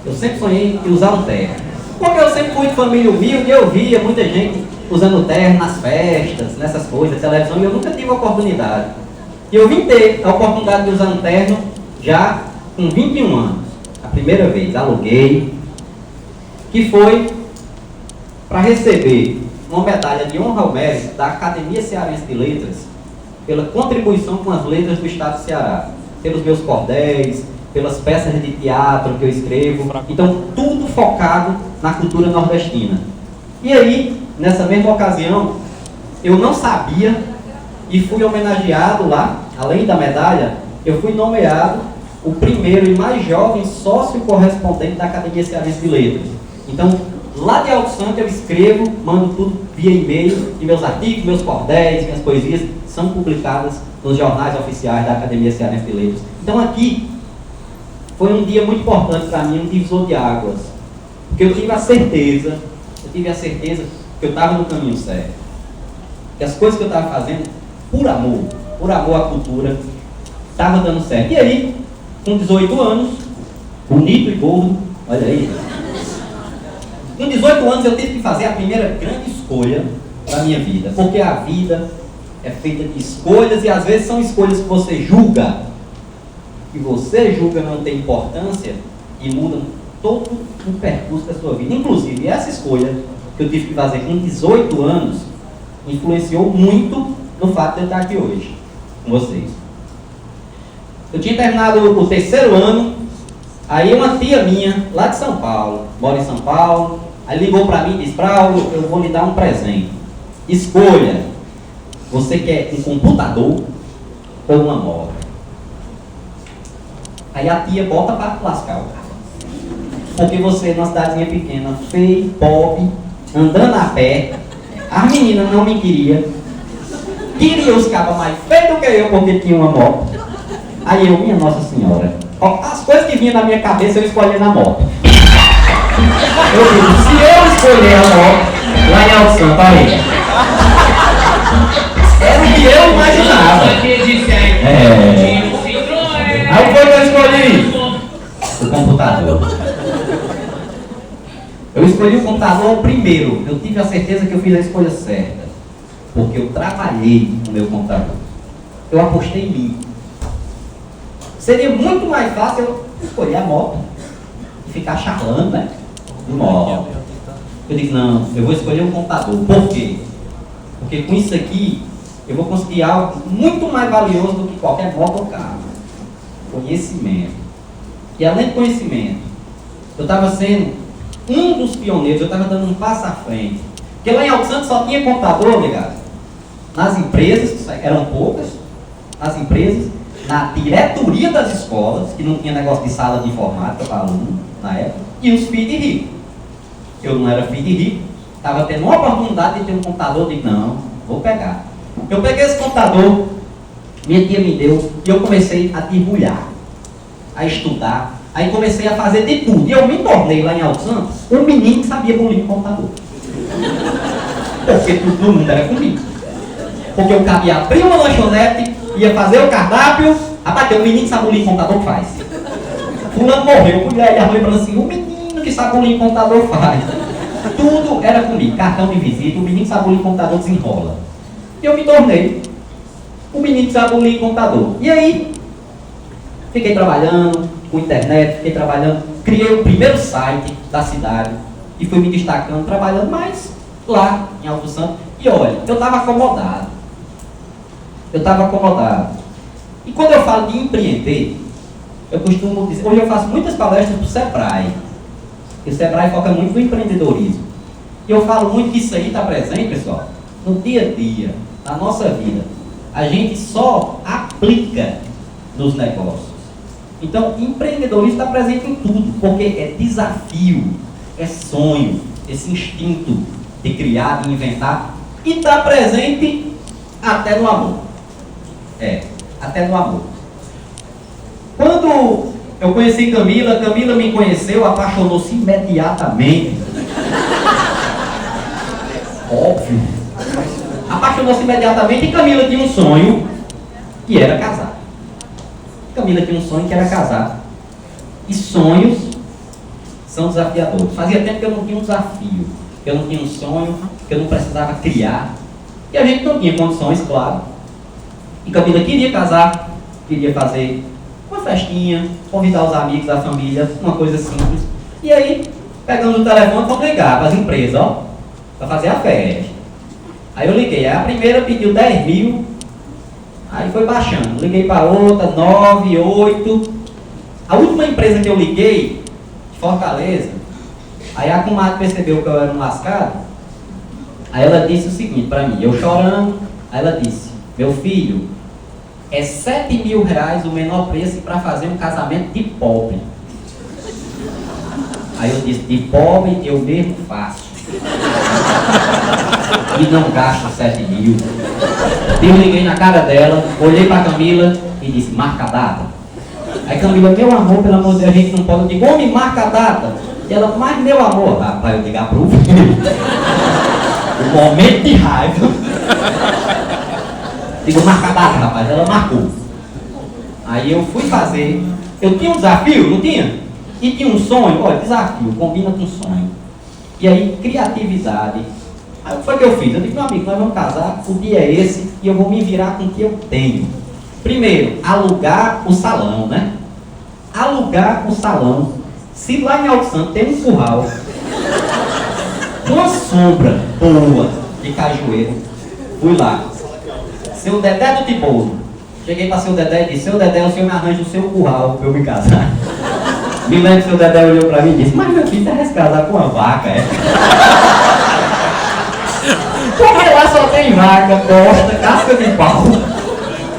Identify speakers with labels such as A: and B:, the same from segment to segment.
A: Eu sempre sonhei em usar um terno. Porque eu sempre fui de família humilde e eu via muita gente usando terno nas festas, nessas coisas, televisão, e eu nunca tive a oportunidade. E eu vim ter a oportunidade de usar um terno já com 21 anos. A primeira vez, aluguei, que foi para receber uma medalha de honra ao mérito da Academia Cearense de Letras pela contribuição com as letras do Estado do Ceará, pelos meus cordéis, pelas peças de teatro que eu escrevo, então tudo focado na cultura nordestina. E aí, nessa mesma ocasião, eu não sabia e fui homenageado lá, além da medalha, eu fui nomeado o primeiro e mais jovem sócio correspondente da Academia Cearense de Letras. Então, lá de Alto Santo eu escrevo, mando tudo via e-mail, e meus artigos, meus cordéis, minhas poesias são publicadas nos jornais oficiais da Academia Cearense de Letras. Então aqui foi um dia muito importante para mim, um divisor de águas, porque eu tive a certeza que eu estava no caminho certo, que as coisas que eu estava fazendo por amor à cultura, estava dando certo. E aí, com 18 anos, bonito e gordo, olha aí, com 18 anos eu tive que fazer a primeira grande escolha da minha vida, porque a vida é feita de escolhas e às vezes são escolhas que você julga não tem importância e mudam todo o percurso da sua vida. Inclusive, essa escolha que eu tive que fazer com 18 anos influenciou muito no fato de eu estar aqui hoje com vocês. Eu tinha terminado o terceiro ano, aí uma tia minha, lá de São Paulo, mora em São Paulo, aí ligou para mim e disse: Paulo, eu vou lhe dar um presente. Escolha, você quer um computador ou uma moto? Aí a tia bota para lascar o cara. Porque você, numa cidadezinha pequena, feio, pobre, andando a pé, as meninas não me queriam os cabas mais feios do que eu, porque tinha uma moto. Aí eu, minha Nossa Senhora, as coisas que vinham na minha cabeça eu escolhi na moto. Eu digo, se eu escolher a moto, lá em Alto Santo, aí, era o que eu imaginava. Aí foi que eu escolhi o computador. Eu escolhi o computador primeiro. Eu tive a certeza que eu fiz a escolha certa, porque eu trabalhei no meu computador. Eu apostei em mim. Seria muito mais fácil eu escolher a moto e ficar charlando, né? No moto. Eu disse, não, eu vou escolher um computador. Por quê? Porque com isso aqui eu vou conseguir algo muito mais valioso do que qualquer moto ou carro. Conhecimento. E além de conhecimento, eu estava sendo um dos pioneiros, eu estava dando um passo à frente. Porque lá em Alto Santo só tinha computador, ligado? Nas empresas, que eram poucas, nas empresas, na diretoria das escolas, que não tinha negócio de sala de informática para aluno na época, e os filhos de rico. Eu não era filho de rico, estava tendo uma oportunidade de ter um computador, eu disse, não, vou pegar. Eu peguei esse computador, minha tia me deu, e eu comecei a debulhar, a estudar, aí comecei a fazer de tudo. E eu me tornei lá em Alto Santo um menino que sabia bolir no computador. Porque tudo no mundo era comigo. Porque eu cabia abrir uma lanchonete, ia fazer o cardápio, rapaz, tem um menino que sabe bolir no computador que faz. Fulano morreu, mulher e a mãe falou assim, o menino que sabe bolir no computador faz. Tudo era comigo, cartão de visita, o menino que sabe bolir no computador desenrola. E eu me tornei o menino que sabe bolir no computador. E aí, fiquei trabalhando com internet, fiquei trabalhando, criei o primeiro site da cidade e fui me destacando, trabalhando mais lá em Alto Santo. E olha, eu estava acomodado. E quando eu falo de empreender, eu costumo dizer, hoje eu faço muitas palestras para o Sebrae. E o Sebrae foca muito no empreendedorismo. E eu falo muito que isso aí está presente, pessoal, no dia a dia, na nossa vida. A gente só aplica nos negócios. Então, empreendedorismo está presente em tudo, porque é desafio, é sonho, esse instinto de criar, de inventar, e está presente até no amor. Até no amor. Quando eu conheci Camila, Camila me conheceu, apaixonou-se imediatamente. Óbvio. Apaixonou-se imediatamente e Camila tinha um sonho, que era casar. Camila tinha um sonho que era casar. E sonhos são desafiadores. Fazia tempo que eu não tinha um desafio, que eu não tinha um sonho, que eu não precisava criar. E a gente não tinha condições, claro. E Camila queria casar, queria fazer uma festinha, convidar os amigos, a família, uma coisa simples. E aí, pegando o telefone, vamos ligar para as empresas, ó, para fazer a festa. Aí eu liguei, a primeira pediu 10 mil, aí foi baixando. Liguei para outra, 9, 8. A última empresa que eu liguei, de Fortaleza, aí a comadre percebeu que eu era um lascado, aí ela disse o seguinte para mim, eu chorando, aí ela disse, meu filho, é 7 mil reais o menor preço para fazer um casamento de pobre. Aí eu disse, de pobre eu mesmo faço. E não gasto 7 mil. Eu liguei na cara dela, olhei para Camila e disse, marca a data. Aí Camila, meu amor, pelo amor de Deus, a gente não pode. Eu digo, homem, marca a data. E ela, mas meu amor, rapaz, eu ligar pro filho. O momento de raiva. Digo, marca a data, rapaz. Ela marcou. Aí eu fui fazer. Eu tinha um desafio, não tinha? E tinha um sonho. Olha, desafio, combina com sonho. E aí, criatividade. Aí o que foi que eu fiz? Eu disse, meu amigo, nós vamos casar, o dia é esse e eu vou me virar com o que eu tenho. Primeiro, alugar o salão, né? Alugar o salão. Se lá em Alto Santo tem um curral, uma sombra boa de cajueiro, fui lá. Seu Dedé do Tibolo. Cheguei para seu Dedé e disse, seu Dedé, o senhor me arranja o seu curral para eu me casar. Me lembro que seu Dedé olhou para mim e disse, mas meu filho, você vai se casar com uma vaca, é? Porque lá só tem vaca, bosta, casca de pau.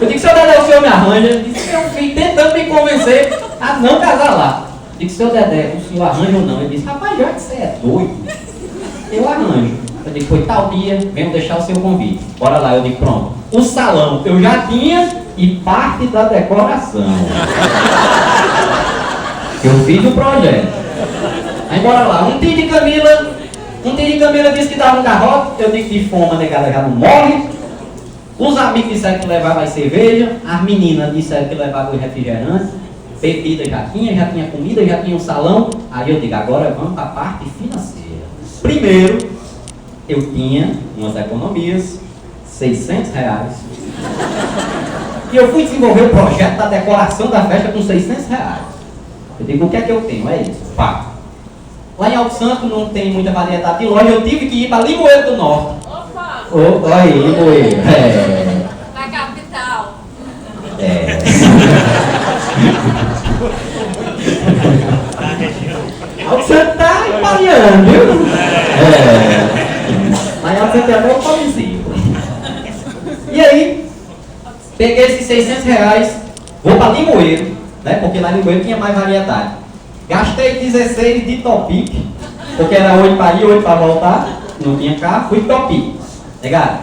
A: Eu digo, seu Dedé, o senhor me arranja. Ele disse, meu filho, tentando me convencer a não casar lá. Eu digo, seu Dedé, o senhor arranja ou não? Ele disse, rapaz, já que você é doido, eu arranjo. Eu digo, foi tal dia, venho deixar o seu convite. Bora lá, eu digo, pronto. O salão eu já tinha e parte da decoração. Eu fiz o projeto. Aí bora lá, um tio de Camila disse que dava um garrote, eu digo de fome, a negada já não morre. Os amigos disseram que levavam as cerveja, as meninas disseram que levavam os refrigerantes, bebida já tinha comida, já tinha um salão. Aí eu digo, agora vamos para a parte financeira. Primeiro, eu tinha umas economias, 600 reais. E eu fui desenvolver o projeto da decoração da festa com 600 reais. Eu digo, o que é que eu tenho? É isso, pá. Lá em Alto Santo não tem muita variedade de loja, eu tive que ir para Limoeiro do Norte.
B: Opa!
A: Olha aí, Limoeiro.
B: Na capital.
A: Alto Santo tá empalhando, viu? Lá em Alto Santo é até o pobrezinho. E aí, peguei esses 600 reais, vou para Limoeiro, né? Porque lá em Limoeiro tinha mais variedade. Gastei 16 de Topic, porque era 8 para ir, 8 para voltar, não tinha carro, fui de Topic. Legal?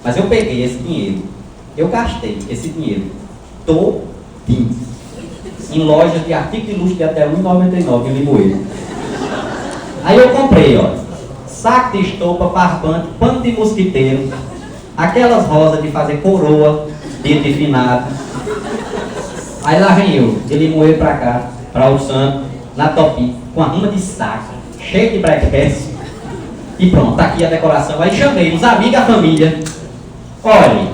A: Mas eu peguei esse dinheiro, eu gastei esse dinheiro todinho em lojas de artigos de luxo de até R$1,99 em Limoeiro. Aí eu comprei, ó, saco de estopa, barbante, pano de mosquiteiro, aquelas rosas de fazer coroa, de finado. Aí lá vem eu, de Limoeiro pra cá, pra o Santo, na Topi, com a ruma de saco, cheio de breakfast. E pronto, tá aqui a decoração. Aí chamei os amigos, a família. Olha,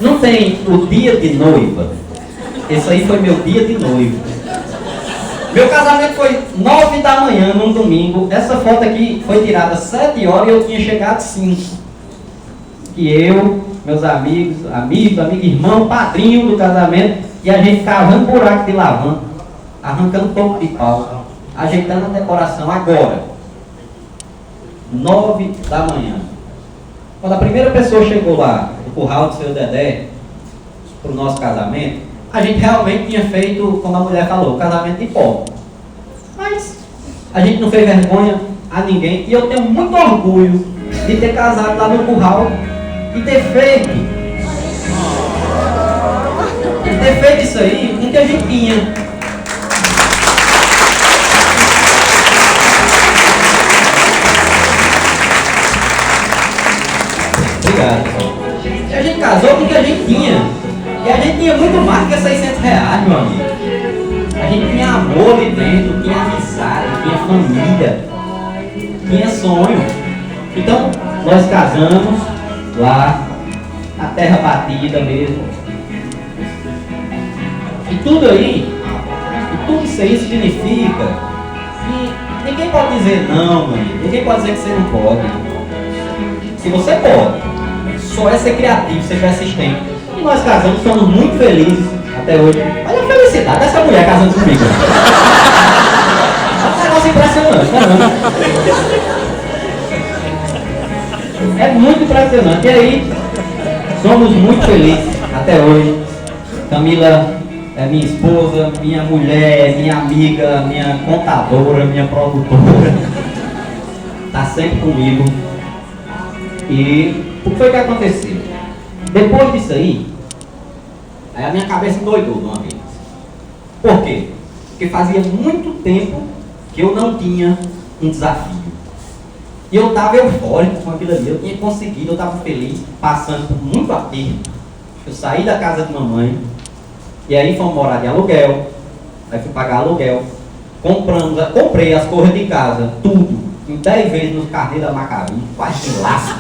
A: não tem o dia de noiva. Esse aí foi meu dia de noiva. Meu casamento foi 9 da manhã, num domingo. Essa foto aqui foi tirada às 7 horas e eu tinha chegado 5. E eu, meus amigos, irmão, padrinho do casamento, e a gente cavando buraco de lavanda, arrancando toco de pau, ajeitando a decoração agora. 9 da manhã. Quando a primeira pessoa chegou lá, no curral do seu Dedé, para o nosso casamento, a gente realmente tinha feito, como a mulher falou, casamento de pobre. Mas a gente não fez vergonha a ninguém, e eu tenho muito orgulho de ter casado lá no curral e ter feito isso aí com o que a gente tinha. Obrigado. E a gente casou com o que a gente tinha. E a gente tinha muito mais do que 600 reais, meu amigo. A gente tinha amor ali dentro, tinha amizade, família, tinha sonho. Então, nós casamos lá, na terra batida mesmo. E tudo isso aí significa que ninguém pode dizer não, mãe. Ninguém pode dizer que você não pode. Se você pode, só é ser criativo, ser persistente. E nós casamos, somos muito felizes até hoje. Olha a felicidade dessa mulher casando comigo. É um negócio impressionante, não é? É muito impressionante. E aí, somos muito felizes até hoje. Camila é minha esposa, minha mulher, minha amiga, minha contadora, minha produtora. Está sempre comigo. E o que foi que aconteceu? Depois disso aí a minha cabeça doidou de uma vez. Por quê? Porque fazia muito tempo que eu não tinha um desafio. E eu estava eufórico com aquilo ali, eu tinha conseguido, eu estava feliz, passando por muito aperto. Eu saí da casa de mamãe, e aí fomos morar de aluguel, aí fui pagar aluguel, comprei as coisas de casa, tudo, em 10 vezes no carnê da Maccabi, quase me lasco.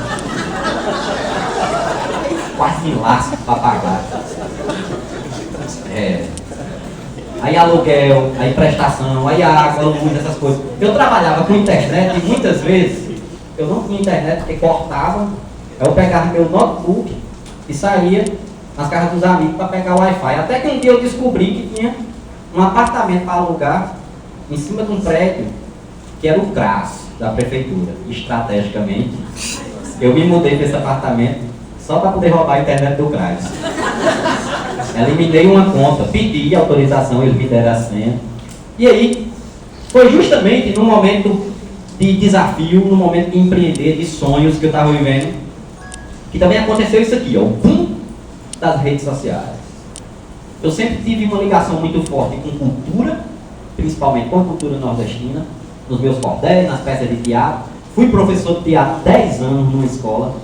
A: Quase me lasco para pagar. Aí aluguel, aí prestação, aí água, luz, essas coisas. Eu trabalhava com internet e muitas vezes eu não tinha internet porque cortava. Aí eu pegava meu notebook e saía nas casas dos amigos para pegar o Wi-Fi. Até que um dia eu descobri que tinha um apartamento para alugar em cima de um prédio que era o CRAS da prefeitura. Estrategicamente, eu me mudei para esse apartamento só para poder roubar a internet do CRAS. Eliminei uma conta, pedi autorização, eles me deram a senha. E aí, foi justamente no momento de desafio, no momento de empreender, de sonhos que eu estava vivendo, que também aconteceu isso aqui, ó, o boom das redes sociais. Eu sempre tive uma ligação muito forte com cultura, principalmente com a cultura nordestina, nos meus cordéis, nas peças de teatro. Fui professor de teatro 10 anos numa escola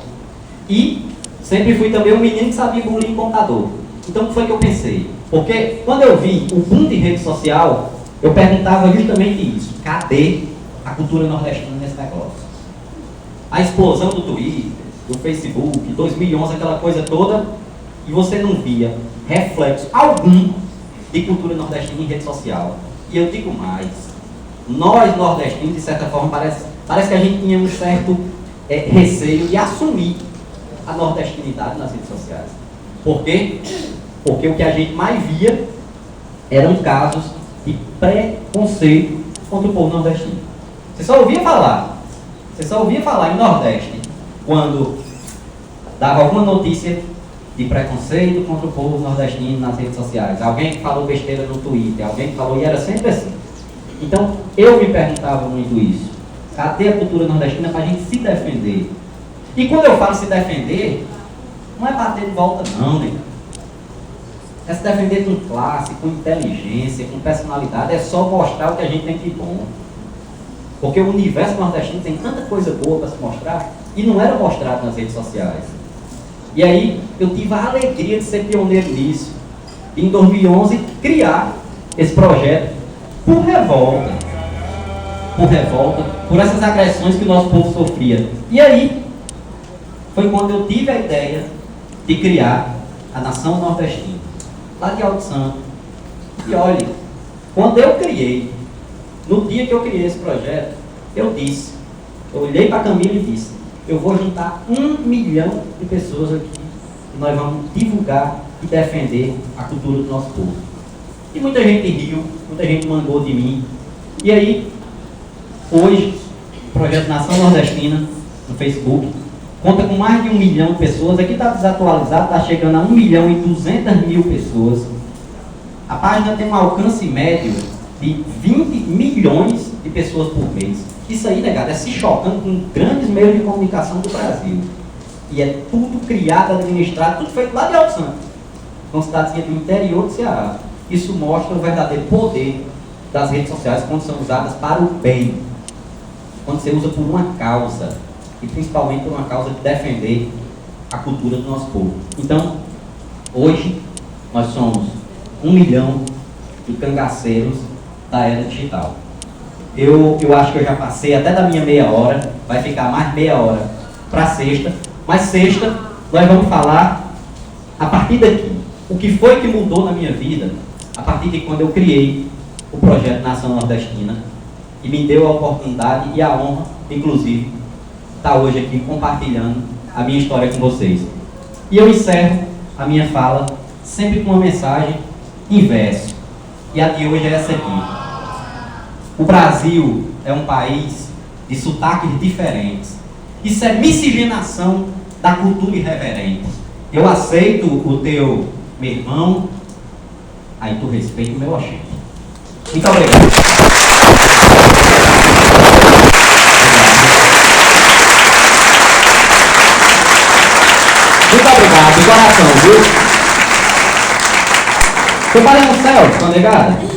A: e sempre fui também um menino que sabia bulir em computador. Então o que foi que eu pensei? Porque quando eu vi o boom de rede social, eu perguntava justamente isso. Cadê a cultura nordestina nesse negócio? A explosão do Twitter, do Facebook, 2011, aquela coisa toda, e você não via reflexo algum de cultura nordestina em rede social. E eu digo mais, nós nordestinos, de certa forma, parece que a gente tinha um certo receio de assumir a nordestinidade nas redes sociais. Por quê? Porque o que a gente mais via eram casos de preconceito contra o povo nordestino. Você só ouvia falar em Nordeste quando dava alguma notícia de preconceito contra o povo nordestino nas redes sociais. Alguém que falou besteira no Twitter, alguém que falou, e era sempre assim. Então, eu me perguntava muito isso. Cadê a cultura nordestina para a gente se defender? E quando eu falo se defender, não é bater de volta não, né? É se defender com classe, com inteligência, com personalidade. É só mostrar o que a gente tem de bom. Porque o universo nordestino tem tanta coisa boa para se mostrar e não era mostrado nas redes sociais. E aí, eu tive a alegria de ser pioneiro nisso. E em 2011, criar esse projeto por revolta. Por essas agressões que o nosso povo sofria. E aí, foi quando eu tive a ideia de criar a Nação Nordestina, lá de Alto Santo. E olha, quando eu criei, no dia que eu criei esse projeto, eu olhei para a Camila e disse, eu vou juntar 1 milhão de pessoas aqui e nós vamos divulgar e defender a cultura do nosso povo. E muita gente riu, muita gente mangou de mim. E aí, hoje, o projeto Nação Nordestina, no Facebook, conta com mais de 1 milhão de pessoas. Aqui está desatualizado, está chegando a 1.200.000 pessoas. A página tem um alcance médio de 20 milhões de pessoas por mês. Isso aí, negado, é se chocando com grandes meios de comunicação do Brasil. E é tudo criado, administrado, tudo feito lá de Alto Santo, uma cidadezinha do interior do Ceará. Isso mostra o verdadeiro poder das redes sociais quando são usadas para o bem. Quando você usa por uma causa. E principalmente por uma causa de defender a cultura do nosso povo. Então, hoje, nós somos 1 milhão de cangaceiros da era digital. Eu acho que eu já passei até da minha meia hora, vai ficar mais meia hora para sexta, mas sexta nós vamos falar a partir daqui. O que foi que mudou na minha vida a partir de quando eu criei o projeto Nação Nordestina e me deu a oportunidade e a honra, inclusive, estar hoje aqui compartilhando a minha história com vocês. E eu encerro a minha fala sempre com uma mensagem em verso. E a de hoje é essa aqui. O Brasil é um país de sotaques diferentes. Isso é miscigenação da cultura irreverente. Eu aceito o teu meu irmão, aí tu respeita o meu achei. Muito obrigado. Muito obrigado, de coração, viu? Você para no céu, tá ligado?